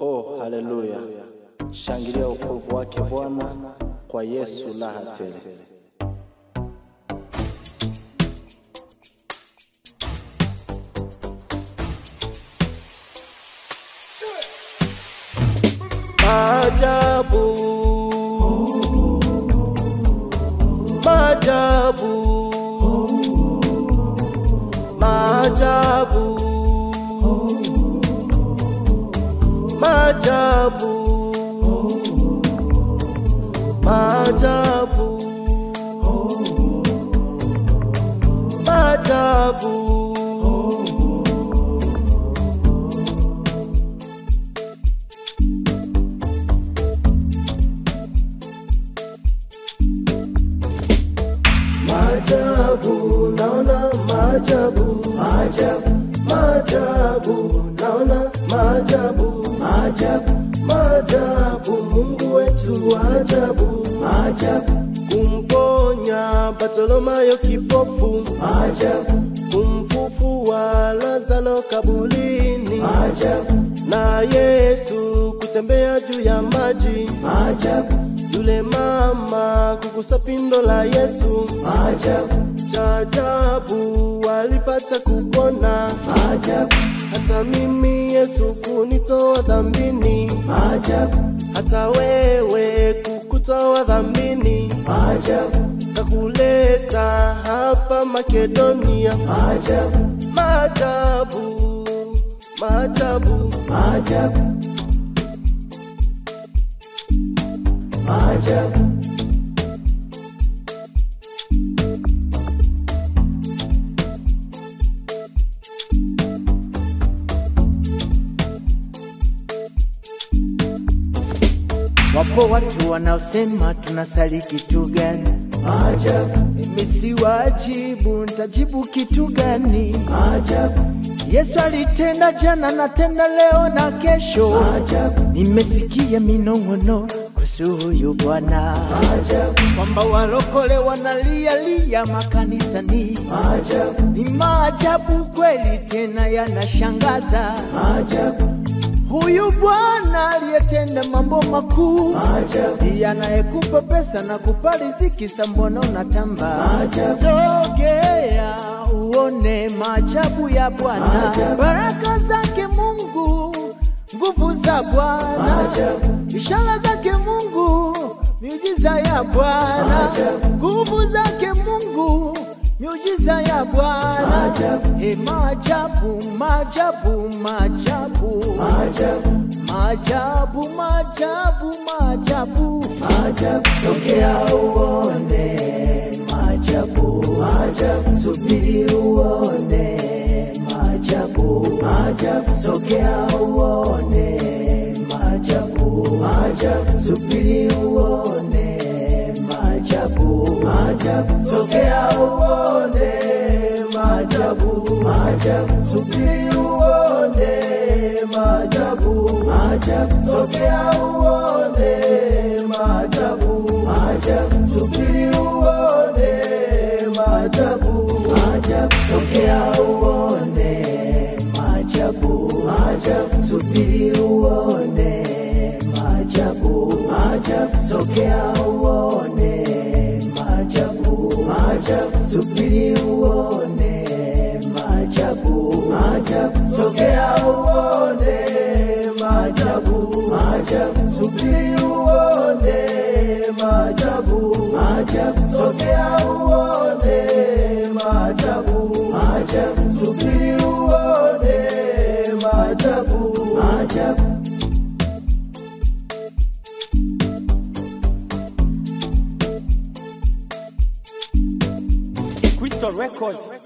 Oh, haleluya. Shangilia wokovu wake Bwana, kwa Yesu raha tele. Maajabu, maajabu, maajabu, maajabu, maajabu, maajabu. Maajabu, naona maajabu, maajabu, maajabu, naona maajabu, maajabu, maajabu, Mungu wetu ajabu, maajabu, kumponya Bartimayo kipofu, maajabu, kumfufua Lazaro kaburini, maajabu, na Yesu kutembea juu ya maji, maajabu, yule mama kugusa pindo la Yesu, maajabu, ajabu walipata kupona, maajabu, hata mimi Yesu kunitoa dhambini, maajabu, hata wewe kukutoa dhambini, maajabu, kakuleta hapa Makedonia, maajabu, maajabu, maajabu, maajabu, maajabu. Wapo watu wanaosema tunasali kitu gani? Maajabu. Mimi si wajibu, nitajibu kitu gani? Maajabu. Yesu alitenda jana na tena leo na kesho. Maajabu. Nimesikia minong'ono kuhusu huyu Bwana, maajabu, kwamba walokole wanalia makanisani. Maajabu. Ni maajabu kweli, tena yanashangaza. Maajabu. Huyu Bwana aliyetenda mambo makuu, maajabu, anayekupa pesa na kupa riziki, mbona unatamba? Maajabu. Sogea uone maajabu ya Bwana, baraka zake Mungu, nguvu za Bwana, ishara zake Mungu, miujiza ya Bwana, nguvu zake Mungu, miujiza ya Bwana. Maajabu, maajabu, maajabu, maajabu, maajabu, maajabu, maajabu. Sogea uone maajabu, maajabu, subiri uone maajabu, maajabu, sogea uone maajabu, maajabu, subiri uone maajabu, maajabu, sogea uone maajabu, maajabu, subiri uone maajabu, maajabu, sogea uone maajabu, maajabu, subiri uone maajabu, maajabu, sogea uone maajabu, maajabu, subiri uone maajabu, maajabu, sogea uone maajabu, maajabu, subiri uone maajabu, maajabu, sogea uone maajabu, maajabu, subiri uone maajabu, maajabu, sogea uone maajabu, maajabu, subiri uone maajabu, maajabu. Crystal Records.